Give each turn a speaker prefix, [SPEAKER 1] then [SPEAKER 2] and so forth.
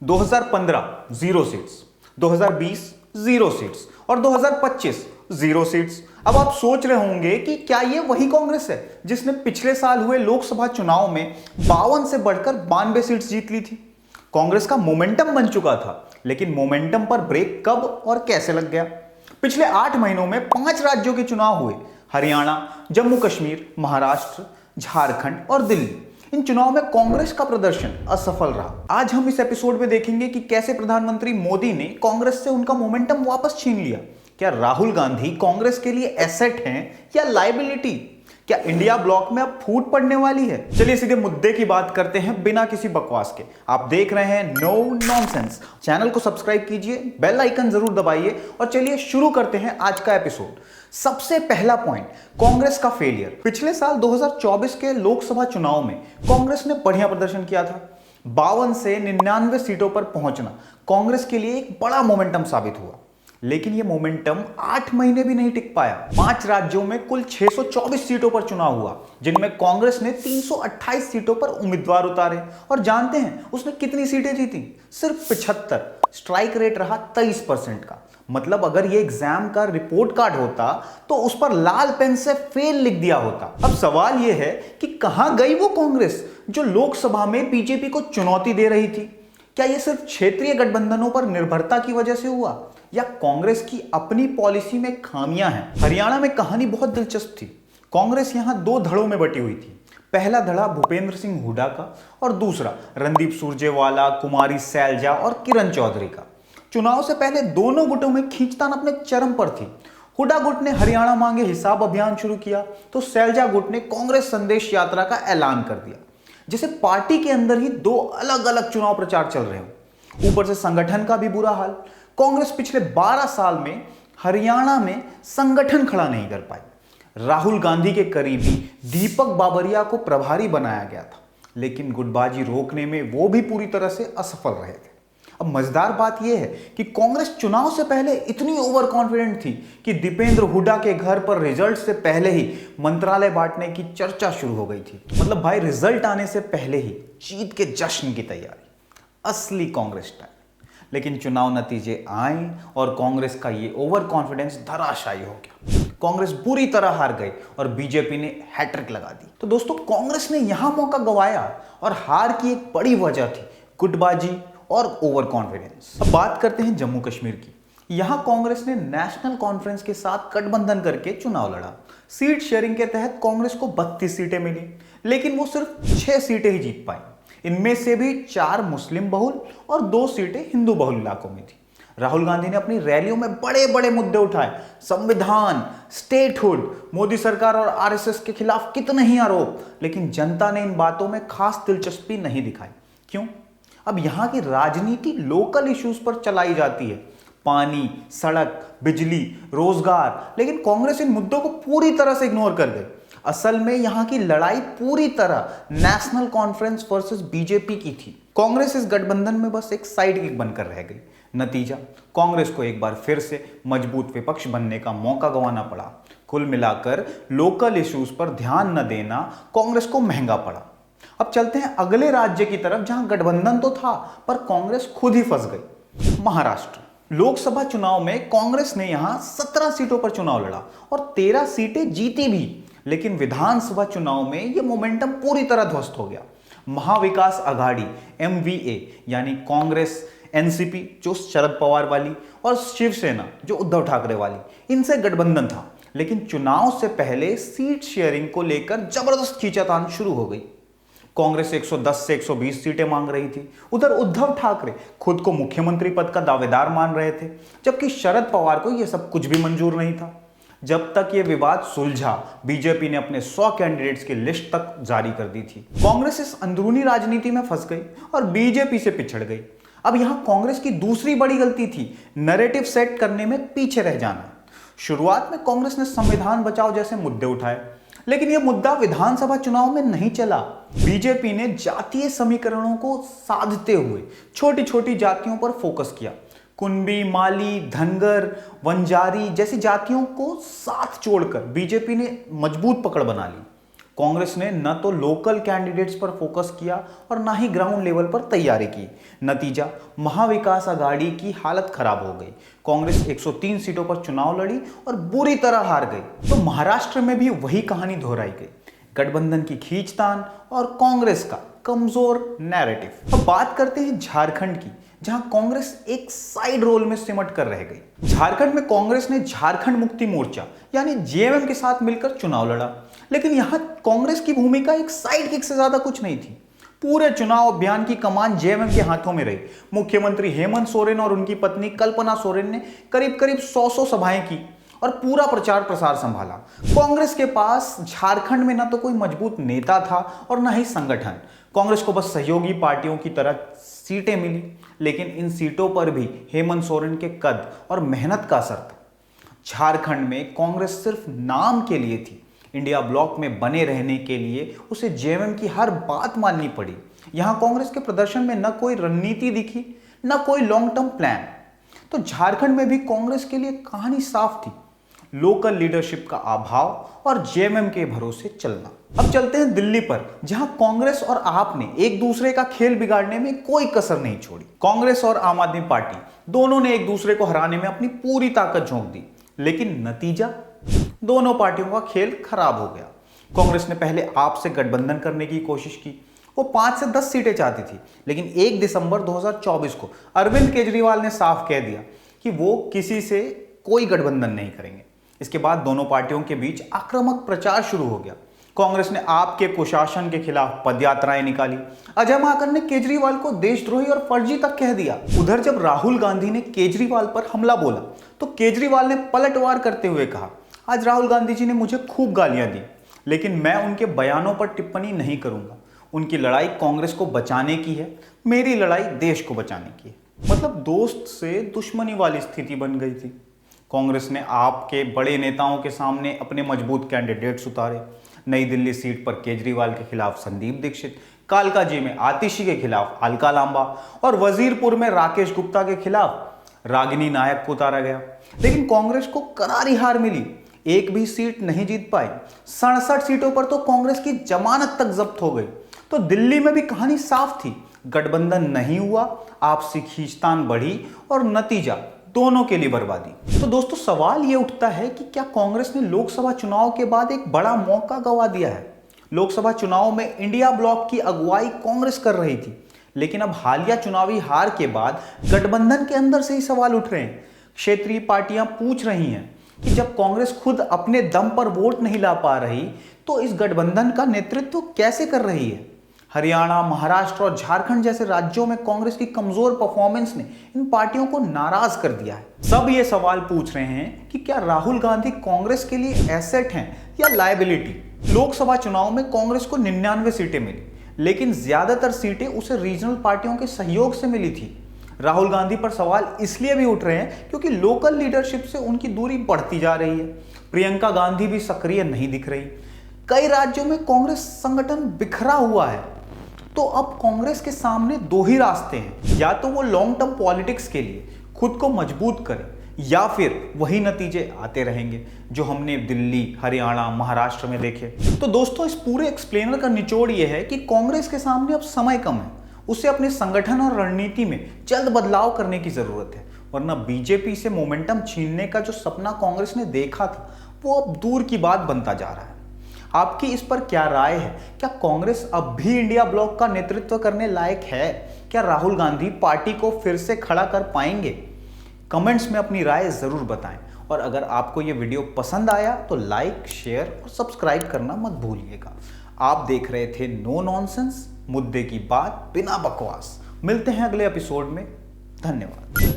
[SPEAKER 1] 2015 zero seats, 2020 zero seats और 2025 zero seats. अब आप सोच रहे होंगे कि क्या ये वही कांग्रेस है जिसने पिछले साल हुए लोकसभा चुनाव में 52 से बढ़कर 92 सीट्स जीत ली थी। कांग्रेस का मोमेंटम बन चुका था, लेकिन मोमेंटम पर ब्रेक कब और कैसे लग गया? पिछले 8 महीनों में 5 राज्यों के चुनाव हुए, हरियाणा, जम्मू कश्मीर, महाराष्ट्र, झारखंड और दिल्ली। इन चुनाव में कांग्रेस का प्रदर्शन असफल रहा। आज हम इस एपिसोड में देखेंगे कि कैसे प्रधानमंत्री मोदी ने कांग्रेस से उनका मोमेंटम वापस छीन लिया। क्या राहुल गांधी कांग्रेस के लिए एसेट हैं या लायबिलिटी? क्या इंडिया ब्लॉक में अब फूट पड़ने वाली है? चलिए सीधे मुद्दे की बात करते हैं बिना किसी बकवास के। आप देख रहे हैं नो नॉनसेंस। चैनल को सब्सक्राइब कीजिए, बेल आइकन जरूर दबाइए और चलिए शुरू करते हैं आज का एपिसोड। सबसे पहला पॉइंट, कांग्रेस का फेलियर। पिछले साल 2024 के लोकसभा चुनाव में कांग्रेस ने बढ़िया प्रदर्शन किया था। 52 से 99 सीटों पर पहुंचना कांग्रेस के लिए एक बड़ा मोमेंटम साबित हुआ, लेकिन यह मोमेंटम 8 महीने भी नहीं टिक पाया। 5 राज्यों में कुल 624 सीटों पर चुनाव हुआ, जिनमें कांग्रेस ने 328 सीटों पर उम्मीदवार उतारे। और जानते हैं उसने कितनी सीटें जीती? सिर्फ 75। स्ट्राइक रेट रहा 23% का। मतलब अगर ये एग्जाम का रिपोर्ट कार्ड होता तो उस पर लाल पेन से फेल लिख दिया होता। अब सवाल यह है कि कहां गई वो कांग्रेस जो लोकसभा में बीजेपी को चुनौती दे रही थी? क्या यह सिर्फ क्षेत्रीय गठबंधनों पर निर्भरता की वजह से हुआ या कांग्रेस की अपनी पॉलिसी में खामियां हैं? हरियाणा में कहानी बहुत दिलचस्प थी। कांग्रेस यहां 2 धड़ों में बटी हुई थी। पहला धड़ा भूपेंद्र सिंह हुड्डा का और दूसरा रणदीप सुरजेवाला, कुमारी सैलजा और किरण चौधरी का। चुनाव से पहले दोनों गुटों में खींचतान अपने चरम पर थी। हुड्डा गुट ने हरियाणा मांगे हिसाब अभियान शुरू किया तो सैलजा गुट ने कांग्रेस संदेश यात्रा का ऐलान कर दिया। जैसे पार्टी के अंदर ही 2 अलग अलग चुनाव प्रचार चल रहे हो। ऊपर से संगठन का भी बुरा हाल। कांग्रेस पिछले 12 साल में हरियाणा में संगठन खड़ा नहीं कर पाई। राहुल गांधी के करीबी दीपक बाबरिया को प्रभारी बनाया गया था, लेकिन गुटबाजी रोकने में वो भी पूरी तरह से असफल रहे थे। अब मजेदार बात यह है कि कांग्रेस चुनाव से पहले इतनी ओवर कॉन्फिडेंट थी कि दीपेंद्र हुड्डा के घर पर रिजल्ट से पहले ही मंत्रालय बांटने की चर्चा शुरू हो गई थी। मतलब भाई, रिजल्ट आने से पहले ही जीत के जश्न की तैयारी, असली कांग्रेस टाइम। लेकिन चुनाव नतीजे आए और कांग्रेस का ये ओवर कॉन्फिडेंस धराशायी हो गया। कांग्रेस बुरी तरह हार गई और बीजेपी ने हैट्रिक लगा दी। तो दोस्तों, कांग्रेस ने यहां मौका गंवाया और हार की एक बड़ी वजह थी गुटबाजी और ओवर कॉन्फिडेंस। अब बात करते हैं जम्मू कश्मीर की। यहां कांग्रेस ने नेशनल कॉन्फ्रेंस के साथ गठबंधन करके चुनाव लड़ा। सीट शेयरिंग के तहत कांग्रेस को 32 सीटें मिली, लेकिन वो सिर्फ 6 सीटें ही जीत पाई। इनमें से भी 4 मुस्लिम बहुल और 2 सीटें हिंदू बहुल इलाकों में थी। राहुल गांधी ने अपनी रैलियों में बड़े बड़े मुद्दे उठाए, संविधान, स्टेटहुड, मोदी सरकार और आरएसएस के खिलाफ कितने ही आरोप, लेकिन जनता ने इन बातों में खास दिलचस्पी नहीं दिखाई। क्यों? अब यहां की राजनीति लोकल इश्यूज पर चलाई जाती है, पानी, सड़क, बिजली, रोजगार, लेकिन कांग्रेस इन मुद्दों को पूरी तरह से इग्नोर कर गई। असल में यहां की लड़ाई पूरी तरह नेशनल कॉन्फ्रेंस वर्सेस बीजेपी की थी। कांग्रेस इस गठबंधन में बस एक साइड किक बनकर रह गई। नतीजा, कांग्रेस को एक बार फिर से मजबूत विपक्ष बनने का मौका गंवाना पड़ा। कुल मिलाकर लोकल इश्यूज पर ध्यान न देना कांग्रेस को महंगा पड़ा। अब चलते हैं अगले राज्य की तरफ जहां गठबंधन तो था पर कांग्रेस खुद ही फंस गई। महाराष्ट्र। लोकसभा चुनाव में कांग्रेस ने यहां 17 सीटों पर चुनाव लड़ा और 13 सीटें जीती भी, लेकिन विधानसभा चुनाव में यह मोमेंटम पूरी तरह ध्वस्त हो गया। महाविकास आघाड़ी MVA यानी कांग्रेस, एनसीपी जो शरद पवार वाली और शिवसेना जो उद्धव ठाकरे वाली, इनसे गठबंधन था। लेकिन चुनाव से पहले सीट शेयरिंग को लेकर जबरदस्त खींचातान शुरू हो गई। कांग्रेस 110 से 120 सीटें मांग रही थी। उधर उद्धव ठाकरे खुद को मुख्यमंत्री पद का दावेदार मान रहे थे, जबकि शरद पवार को यह सब कुछ भी मंजूर नहीं था। जब तक यह विवाद सुलझा, बीजेपी ने अपने 100 कैंडिडेट्स की लिस्ट तक जारी कर दी थी। कांग्रेस इस अंदरूनी राजनीति में फंस गई और बीजेपी से पिछड़ गई। अब यहां कांग्रेस की दूसरी बड़ी गलती थी नैरेटिव सेट करने में पीछे रह जाना। शुरुआत में कांग्रेस ने संविधान बचाओ जैसे मुद्दे उठाए, लेकिन यह मुद्दा विधानसभा चुनाव में नहीं चला। बीजेपी ने जातीय समीकरणों को साधते हुए छोटी छोटी जातियों पर फोकस किया। कुंबी, माली, धनगर, वंजारी जैसी जातियों को साथ जोड़कर बीजेपी ने मजबूत पकड़ बना ली। कांग्रेस ने न तो लोकल कैंडिडेट्स पर फोकस किया और ना ही ग्राउंड लेवल पर तैयारी की। नतीजा, महाविकास आघाड़ी की हालत खराब हो गई। कांग्रेस 103 सीटों पर चुनाव लड़ी और बुरी तरह हार गई। तो महाराष्ट्र में भी वही कहानी दोहराई गई, गठबंधन की खींचतान और कांग्रेस का कमजोर नैरेटिव। अब बात करते हैं झारखंड की, जहां कांग्रेस एक साइड रोल में सिमट कर रह गई। झारखंड में कांग्रेस ने झारखंड मुक्ति मोर्चा यानी जेएमएम के साथ मिलकर चुनाव लड़ा, लेकिन यहां कांग्रेस की भूमिका एक साइड किक से ज्यादा कुछ नहीं थी। पूरे चुनाव अभियान की कमान जेएमएम के हाथों में रही। मुख्यमंत्री हेमंत सोरेन और उनकी पत्नी कल्पना सोरेन ने करीब करीब 100 सभाएं की और पूरा प्रचार प्रसार संभाला। कांग्रेस के पास झारखंड में ना तो कोई मजबूत नेता था और ना ही संगठन। कांग्रेस को बस सहयोगी पार्टियों की तरह सीटें मिली, लेकिन इन सीटों पर भी हेमंत सोरेन के कद और मेहनत का असर था। झारखंड में कांग्रेस सिर्फ नाम के लिए थी। इंडिया ब्लॉक में बने रहने के लिए उसे जेएमएम की हर बात माननी पड़ी। यहां कांग्रेस के प्रदर्शन में न कोई रणनीति दिखी, न कोई लॉन्ग टर्म प्लान। तो झारखंड में भी कांग्रेस के लिए कहानी साफ थी, लोकल लीडरशिप का अभाव और जेएमएम के भरोसे चलना। अब चलते हैं दिल्ली पर, जहां कांग्रेस और आप ने एक दूसरे का खेल बिगाड़ने में कोई कसर नहीं छोड़ी। कांग्रेस और आम आदमी पार्टी दोनों ने एक दूसरे को हराने में अपनी पूरी ताकत झोंक दी, लेकिन नतीजा, दोनों पार्टियों का खेल खराब हो गया। कांग्रेस ने पहले आप से गठबंधन करने की कोशिश की। वो 5 से 10 सीटें चाहती थी, लेकिन 1 दिसंबर 2024 को अरविंद केजरीवाल ने साफ कह दिया कि वो किसी से कोई गठबंधन नहीं करेंगे। इसके बाद दोनों पार्टियों के बीच आक्रामक प्रचार शुरू हो गया। कांग्रेस ने आपके कुशासन के खिलाफ पदयात्राएं निकाली। अजय माकन ने केजरीवाल को देशद्रोही और फर्जी तक कह दिया। उधर जब राहुल गांधी ने केजरीवाल पर हमला बोला, तो केजरीवाल ने पलटवार करते हुए कहा, आज राहुल गांधी जी ने मुझे खूब गालियां दी, लेकिन मैं उनके बयानों पर टिप्पणी नहीं करूंगा। उनकी लड़ाई कांग्रेस को बचाने की है, मेरी लड़ाई देश को बचाने की है। मतलब दोस्त से दुश्मनी वाली स्थिति बन गई थी। कांग्रेस ने आपके बड़े नेताओं के सामने अपने मजबूत कैंडिडेट्स उतारे। नई दिल्ली सीट पर केजरीवाल के खिलाफ संदीप दीक्षित, कालकाजी में आतिशी के खिलाफ अलका लांबा और वजीरपुर में राकेश गुप्ता के खिलाफ रागिनी नायक को उतारा गया। लेकिन कांग्रेस को करारी हार मिली, एक भी सीट नहीं जीत पाई। 67 सीटों पर तो कांग्रेस की जमानत तक जब्त हो गई। तो दिल्ली में भी कहानी साफ थी, गठबंधन नहीं हुआ, आपसी खींचतान बढ़ी और नतीजा दोनों के लिए बर्बादी। तो दोस्तों, सवाल यह उठता है कि क्या कांग्रेस ने लोकसभा चुनाव के बाद एक बड़ा मौका गंवा दिया है? लोकसभा चुनाव में इंडिया ब्लॉक की अगुवाई कांग्रेस कर रही थी, लेकिन अब हालिया चुनावी हार के बाद गठबंधन के अंदर से ही सवाल उठ रहे हैं। क्षेत्रीय पार्टियां पूछ रही हैं कि जब कांग्रेस खुद अपने दम पर वोट नहीं ला पा रही, तो इस गठबंधन का नेतृत्व कैसे कर रही है? हरियाणा, महाराष्ट्र और झारखंड जैसे राज्यों में कांग्रेस की कमजोर परफॉर्मेंस ने इन पार्टियों को नाराज कर दिया है। सब ये सवाल पूछ रहे हैं कि क्या राहुल गांधी कांग्रेस के लिए एसेट हैं या लायबिलिटी? लोकसभा चुनाव में कांग्रेस को 99 सीटें मिली, लेकिन ज्यादातर सीटें उसे रीजनल पार्टियों के सहयोग से मिली थी। राहुल गांधी पर सवाल इसलिए भी उठ रहे हैं क्योंकि लोकल लीडरशिप से उनकी दूरी बढ़ती जा रही है। प्रियंका गांधी भी सक्रिय नहीं दिख रही। कई राज्यों में कांग्रेस संगठन बिखरा हुआ है। तो अब कांग्रेस के सामने दो ही रास्ते हैं, या तो वो लॉन्ग टर्म पॉलिटिक्स के लिए खुद को मजबूत करे, या फिर वही नतीजे आते रहेंगे जो हमने दिल्ली, हरियाणा, महाराष्ट्र में देखे। तो दोस्तों, इस पूरे एक्सप्लेनर का निचोड़ यह है कि कांग्रेस के सामने अब समय कम है। उसे अपने संगठन और रणनीति में जल्द बदलाव करने की जरूरत है, वरना बीजेपी से मोमेंटम छीनने का जो सपना कांग्रेस ने देखा था, वो अब दूर की बात बनता जा रहा है। आपकी इस पर क्या राय है? क्या कांग्रेस अब भी इंडिया ब्लॉक का नेतृत्व करने लायक है? क्या राहुल गांधी पार्टी को फिर से खड़ा कर पाएंगे? कमेंट्स में अपनी राय जरूर बताएं, और अगर आपको ये वीडियो पसंद आया तो लाइक, शेयर और सब्सक्राइब करना मत भूलिएगा। आप देख रहे थे नो नॉनसेंस, मुद्दे की बात बिना बकवास। मिलते हैं अगले एपिसोड में। धन्यवाद।